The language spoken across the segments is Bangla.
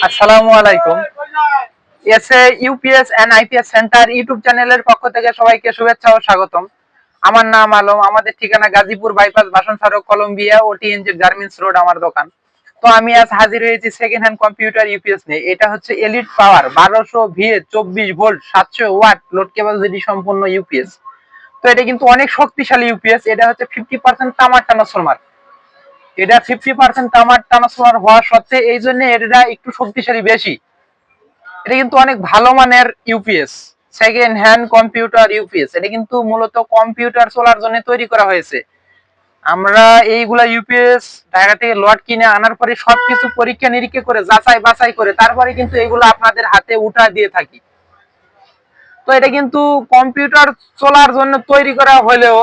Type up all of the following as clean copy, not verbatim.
আসসালামু আলাইকুম। SA UPS and IPS centre YouTube চ্যানেলের পক্ষ থেকে সবাইকে শুভেচ্ছা ও স্বাগতম। আমার নাম আলম, আমাদের ঠিকানা গাজীপুর বাইপাস বাসন সড়ক কলম্বিয়া ও টিএনজি গার্মেন্টস রোড আমার দোকান। তো আমি আজ হাজির হয়েছি সেকেন্ড হ্যান্ড কম্পিউটার ইউপিএস নিয়ে। এটা হচ্ছে elite power 1200 VA 24 volt 700 watt load capacity সম্পন্ন ইউপিএস। তো এটা কিন্তু অনেক শক্তিশালী ইউপিএস। এটা হচ্ছে 50% তামার ট্রান্সফরমার। এটা 50% তামার ট্রান্সফরমার হওয়া সত্ত্বে এই জন্য এটা একটু শক্তিশালী বেশি। এটা কিন্তু অনেক ভালো মানের UPS, second hand computer UPS. এটা কিন্তু মূলত কম্পিউটার চলার জন্য তৈরি করা হয়েছে। আমরা এইগুলা ইউপিএস ঢাকা থেকে লট কিনে আনার পরে সবকিছু পরীক্ষা নিরীক্ষা করে যাচাই বাছাই করে তারপরে কিন্তু এগুলো আপনাদের হাতে উঠা দিয়ে থাকি। তো এটা কিন্তু কম্পিউটার চলার জন্য তৈরি করা হলেও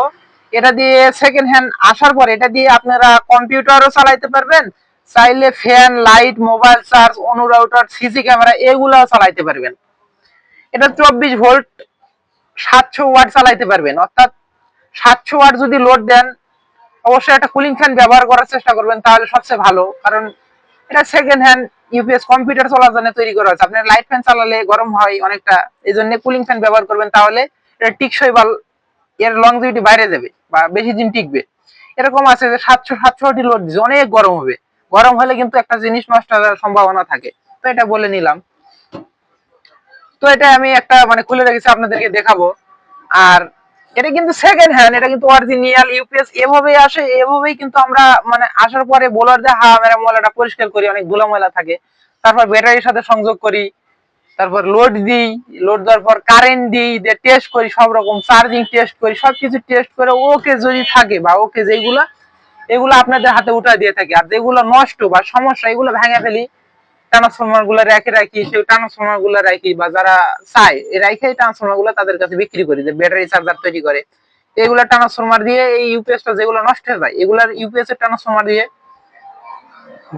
এটা দিয়ে সেকেন্ড হ্যান্ড আসার পরে এটা দিয়ে আপনারা কম্পিউটারও চালাইতে পারবেন, চাইলে ফ্যান লাইট মোবাইল চার্জ অনুরাউটার সিসি ক্যামেরা এগুলাও চালাইতে পারবেন। এটা 24 ভোল্ট 700 ওয়াট চালাইতে পারবেন, অর্থাৎ 700 ওয়াট যদি লোড দেন অবশ্যই একটা কুলিং ফ্যান ব্যবহার করার চেষ্টা করবেন, তাহলে সবচেয়ে ভালো। কারণ এটা সেকেন্ড হ্যান্ড ইউপিএস কম্পিউটার চলার জন্য তৈরি করা হয়েছে। আপনার লাইট ফ্যান চালালে গরম হয় অনেকটা, এই জন্য কুলিং ফ্যান ব্যবহার করবেন, তাহলে এটা টিকসই বা এর লংজিভিটি বাইরে যাবে বা বেশি দিন টিকবে। এরকম আছে যে 700 লোড দিচ্ছে, অনেক গরম হবে, গরম হলে কিন্তু একটা জিনিস নষ্ট হওয়ার সম্ভাবনা থাকে। তো এটা বলে নিলাম। তো এটা আমি একটা মানে খুলে রেখেছি আপনাদেরকে দেখাবো। আর এটা কিন্তু সেকেন্ড হ্যান্ড, এটা কিন্তু অরিজিনাল ইউপিএস এভাবেই আসে, এভাবেই কিন্তু আমরা মানে আসার পরে বোলার দিয়ে মেরা ময়লাটা পরিষ্কার করি, অনেক ধুলো ময়লা থাকে। তারপর ব্যাটারির সাথে সংযোগ করি, তারপর লোড দিই, লোড দেওয়ার পর কারেন্ট দিই, দিয়ে টেস্ট করি, সব রকম চার্জিং টেস্ট করি, সবকিছু টেস্ট করে ওকে যদি থাকে বা ওকে যেগুলা এগুলো আপনাদের হাতে উঠা দিয়ে থাকি। আর যেগুলো নষ্ট বা সমস্যা এগুলো ভেঙে ফেলি, ট্রান্সফরমার গুলো রেখে রাখি, সেই ট্রান্সফরমার গুলো রাখি, বা যারা চায় রেখে ট্রান্সফরমার গুলো তাদের কাছে বিক্রি করি, যে ব্যাটারি চার্জার তৈরি করে এগুলা ট্রান্সফরমার দিয়ে এই ইউপিএস টা যেগুলো নষ্ট হয়ে যায় এগুলার ইউপিএস এর ট্রান্সফরমার দিয়ে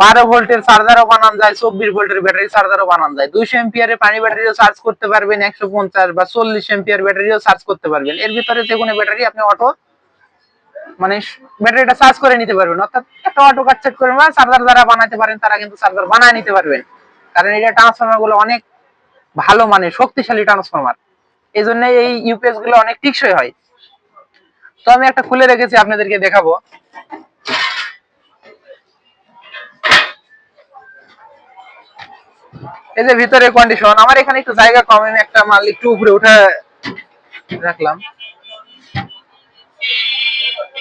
12 ভোল্টের চার্জারও বানানো যায়, 24 ভোল্টের ব্যাটারি চার্জারও বানানো যায়। 200 এম্পিয়ারের পানি ব্যাটারিও চার্জ করতে পারবেন, 150 বা 40 এম্পিয়ার ব্যাটারিও চার্জ করতে পারবেন। এর ভিতরে যে কোনো ব্যাটারি আপনি অটো মানে ব্যাটারিটা চার্জ করে নিতে পারবেন, অর্থাৎ একটা অটো কাট সেট করে চার্জার যারা বানাতে পারেন তারা কিন্তু চার্জার বানায় নিতে পারবেন। কারণ এটা ট্রান্সফরমার গুলো অনেক ভালো মানে শক্তিশালী ট্রান্সফরমার, এই জন্য এই ইউপিএস গুলো অনেক টিকসই হয়। তো আমি একটা খুলে রেখেছি আপনাদেরকে দেখাবো। এই যে ভিতরে কন্ডিশন, আমার এখানে একটু জায়গা কম, আমি একটা মাল একটু উপরে উঠে রাখলাম।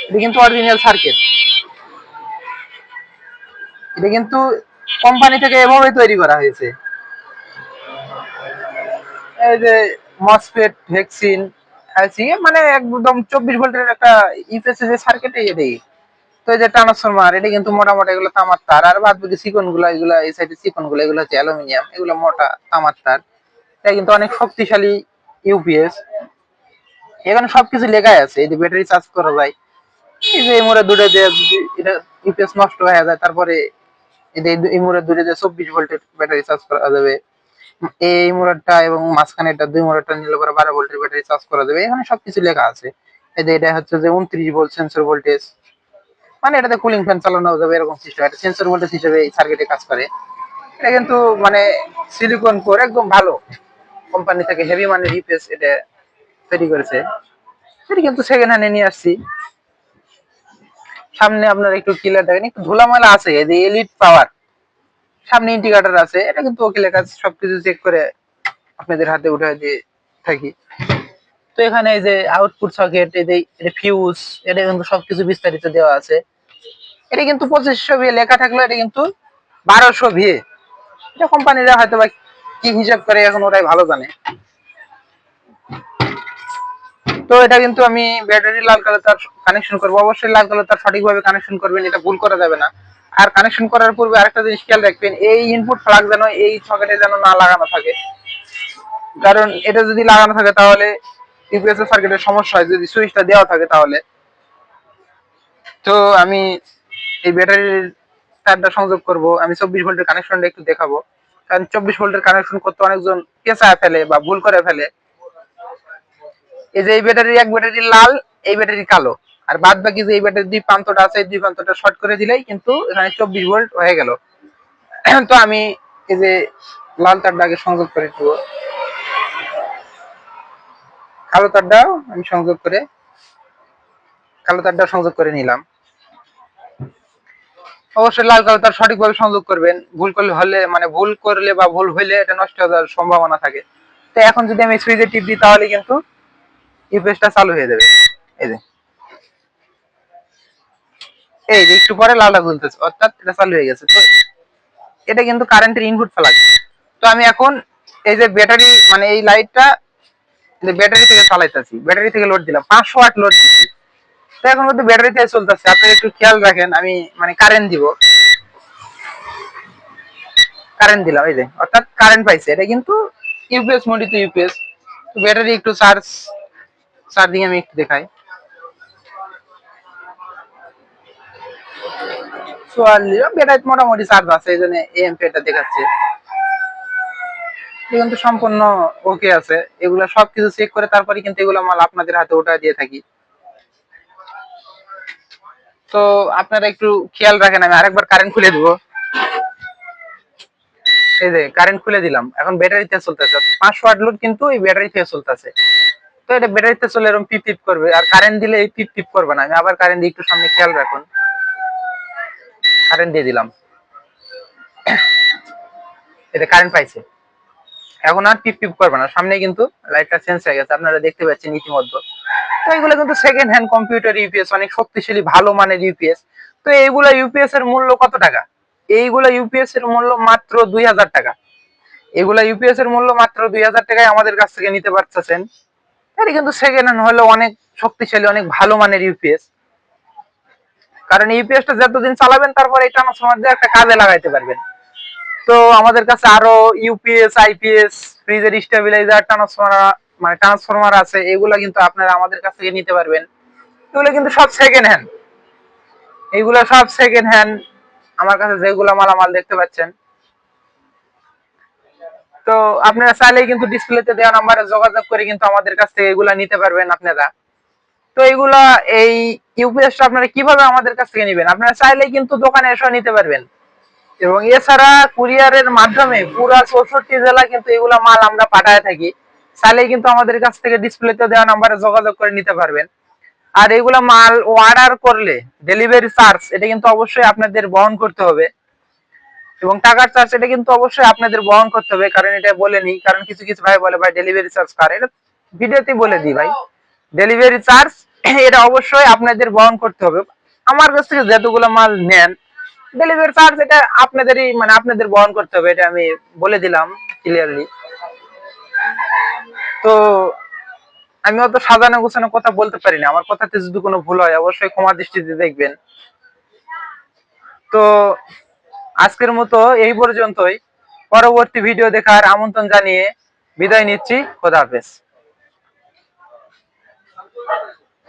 এটা কিন্তু অরিজিনাল সার্কিট, এটা কিন্তু কোম্পানি থেকে এভাবেই তৈরি করা হয়েছে। এই যে মসফেট ভ্যাকসিন আছে, মানে একদম 24 ভোল্টের একটা ইউপিএস যে সার্কিট এটাই। তো এই যে ট্রান্সফরমার, এটা কিন্তু মোটামুটি এগুলো তামার তার, আর বাদ বাকি চিকন গুলা এগুলা এই সাইডে চিকন গুলা এগুলো হচ্ছে অ্যালুমিনিয়াম, এগুলো মোটা তামার তার। এটা কিন্তু অনেক শক্তিশালী ইউপিএস। এখানে সবকিছু লেখাই আছে, এই যে ব্যাটারি চার্জ করা যায়, এই যে এই মোড়ে দূরে যে এটা ইউপিএস নষ্ট হয়ে যায় তারপরে এই মোড়ে দূরে যে 24 ভোল্টের ব্যাটারি চার্জ করা যাবে, এই মোড়টা এবং মাঝখানে এটা দুই মোড়টা নিলে পরে 12 ভোল্টের ব্যাটারি চার্জ করা যাবে। এখানে সবকিছু লেখা আছে। এই যে এটা হচ্ছে যে 29 ভোল্ট সেন্সর ভোল্টেজ, মানে এটাতে কুলিং ফ্যান চালানো যাবে এরকম সিস্টেম। এটা সেন্সর ভোল্টেজ হিসেবে এই সার্কিটে কাজ করে। এটা কিন্তু মানে সিলিকন কোর, একদম ভালো কোম্পানি থেকে হেভি মানের ইউপিএস এটা তৈরি করেছে। এটা কিন্তু সেকেন্ড হ্যান্ডে নিয়ে আসছি। সামনে আপনার একটু ক্লিয়ার দেখেন, একটু ধুলাময়লা আছে, এই যে এলিট পাওয়ার, সামনে ইন্ডিকেটর আছে, এটা কিন্তু ওকে লেখা আছে। সবকিছু চেক করে আপনাদের হাতে উঠে দিয়ে থাকি। তো এখানে এই যে আউটপুট সকেট, এই যে এটা ফিউজ, এটা কিন্তু সবকিছু বিস্তারিত দেওয়া আছে। এটা কিন্তু 2500 ভিএ লেখা থাকলো, এটা কিন্তু 1200 ভিএ। এটা কোম্পানিরা হয়তো বা কি হিসাব করে এখন ওরাই ভালো জানে। তো এটা কিন্তু আমি ব্যাটারি লাল কালার তার কানেকশন করবো, অবশ্যই লাল কালার তার সঠিকভাবে কানেকশন করবেন, এটা ভুল করা যাবে না। আর কানেকশন করার পূর্বে আরেকটা জিনিস খেয়াল রাখবেন, এই ইনপুট ফ্লাগ যেন এই সকেটে যেন না লাগানো থাকে। কারণ এটা যদি লাগানো থাকে তাহলে ইউপিএস সার্কিটের সমস্যা হয়, যদি সুইচটা দেওয়া থাকে তাহলে। তো আমি এই ব্যাটারির তারটা সংযোগ করব, আমি 24 ভোল্টের কানেকশনটা একটু দেখাবো। কারণ 24 ভোল্টের কানেকশন করতে অনেকজন পেঁচায় ফেলে বা ভুল করে ফেলে। এই যে এই ব্যাটারি এক ব্যাটারি লাল, এই ব্যাটারি কালো, আর বাদ বাকি যে এই ব্যাটারি দুই প্রান্তটা আছে এই দুই প্রান্তটা শর্ট করে দিলেই কিন্তু এখানে 24 ভোল্ট হয়ে গেল। তো আমি এই যে লাল তারটা আগে সংযোগ করে দিব, কালো তারটাও আমি কালো তারটা সংযোগ করে নিলাম। অবশ্যই লাল কালো তার সঠিকভাবে সংযোগ করবেন, ভুল করলে বা ভুল হইলে এটা নষ্ট হয়ে যাওয়ার সম্ভাবনা থাকে। তো এখন যদি আমি সুইচে টিপ দিই তাহলে কিন্তু ইউপিএসটা চালু হয়ে যাবে। এই যে একটু পরে লালটা জ্বলতেছে, অর্থাৎ এটা চালু হয়ে গেছে। তো এটা কিন্তু কারেন্টের ইনপুট ফ্লাগ। তো আমি এখন এই যে ব্যাটারি মানে এই লাইটটা ব্যাটারি থেকে চালাইতেছি, ব্যাটারি থেকে লোড দিলাম, 500 ওয়াট লোড দিচ্ছি। তো এখন কিন্তু ব্যাটারি থেকে চলতেছে, আপনারা একটু খেয়াল রাখেন। আমি মানে কারেন্ট দিলাম, এই যে অর্থাৎ কারেন্ট পাইছে। এটা কিন্তু ইউপিএস মোডিত ইউপিএস। ব্যাটারি একটু চার্জিং আমি একটু দেখাই। 44 ব্যাটারি মোটামুটি চার্জ আছে, এই জন্য এএমপিটা দেখাচ্ছে। কিন্তু সম্পূর্ণ ওকে আছে। এগুলো সবকিছু চেক করে তারপরে কিন্তু এগুলো মাল আপনাদের হাতে ওটা দিয়ে থাকি। তো আপনারা একটু খেয়াল রাখেন। আমি আরেকবার কারেন্ট খুলে দিব, এই যে কারেন্ট খুলে দিলাম। এখন ব্যাটারিতে চলতেছে, 500 ওয়াট লোড কিন্তু এই ব্যাটারি থেকে চলতেছে। তো এটা ব্যাটারিতে চলে এরকম পিপ পিপ করবে, আর কারেন্ট দিলে এই পিপ পিপ করবে না। আমি আবার কারেন্ট দিয়ে একটু সামনে খেয়াল রাখুন, কারেন্ট দিয়ে দিলাম, এটা কারেন্ট পাইছে। এখন আর পিপ পিপ করবে না, সামনে কিন্তু লাইটটা চেঞ্জ হয়ে গেছে, আপনারা দেখতে পাচ্ছেন ইতিমধ্যে। তো এগুলো কিন্তু সেকেন্ড হ্যান্ড কম্পিউটার ইউপিএস, অনেক শক্তিশালী ভালো মানের ইউপিএস। তো এইগুলা ইউপিএস এর মূল্য কত টাকা? এইগুলা ইউপিএস এর মূল্য মাত্র 2000 টাকা। এগুলা ইউপিএস এর মূল্য মাত্র 2000 টাকায় আমাদের কাছ থেকে নিতে পারতেছেন। এটা কিন্তু সেকেন্ড হ্যান্ড হলো অনেক শক্তিশালী, অনেক ভালো মানের ইউপিএস। কারণ ইউপিএসটা যতদিন চালাবেন তারপর এই ট্রান্সফরমার দিয়ে একটা কাজে লাগাইতে পারবেন। তো আমাদের কাছে আরো ইউপিএস, আইপিএস, ফ্রিজের স্টেবিলাইজার, ট্রান্সফরমার আছে। এগুলা কিন্তু আপনারা আমাদের কাছ থেকে নিতে পারবেন। এগুলো কিন্তু সব সেকেন্ড হ্যান্ড, এইগুলো সব সেকেন্ড হ্যান্ড। আমার কাছে যেগুলো মালামাল দেখতে পাচ্ছেন, তো আপনারা চাইলেই কিন্তু ডিসপ্লেতে দেওয়া নাম্বারে যোগাযোগ করে কিন্তু আমাদের কাছ থেকে এগুলা নিতে পারবেন আপনারা। তো এইগুলা এই ইউপিএসটা আপনারা কিভাবে আমাদের কাছ থেকে নেবেন? আপনারা চাইলেই কিন্তু দোকানে এসে নিতে পারবেন, এবং এছাড়া কুরিয়ারের মাধ্যমে পুরো 64 জেলা কিন্তু এগুলা মাল আমরা পাঠায় থাকি। চাইলেই কিন্তু আমাদের কাছ থেকে ডিসপ্লেতে দেওয়া নাম্বারে যোগাযোগ করে নিতে পারবেন। আর এগুলা মাল অর্ডার করলে ডেলিভারি চার্জ এটা কিন্তু অবশ্যই আপনাদের বহন করতে হবে, এবং টাকার চার্জ এটা কিন্তু অবশ্যই আপনাদের বহন করতে হবে। কারণ এটা বলে নি, কারণ কিছু কিছু ভাই বলে ভাই ডেলিভারি চার্জ কার, এটা ভিডিওতে বলে দিই ভাই। ডেলিভারি চার্জ এটা অবশ্যই আপনাদের বহন করতে হবে। আমার কাছ থেকে যতগুলো মাল নেন, ডেলিভারি চার্জ এটা আপনাদেরই মানে আপনাদের বহন করতে হবে, এটা আমি বলে দিলাম ক্লিয়ারলি। তো আমি অত সাজানো গোছানো কথা বলতে পারি না, আমার কথাতে যদি কোনো ভুল হয় অবশ্যই ক্ষমা দৃষ্টিতে দেখবেন। তো আজকের মতো এই পর্যন্তই। পরবর্তী ভিডিও দেখার আমন্ত্রণ জানিয়ে বিদায় নিচ্ছি। খোদা হাফেজ।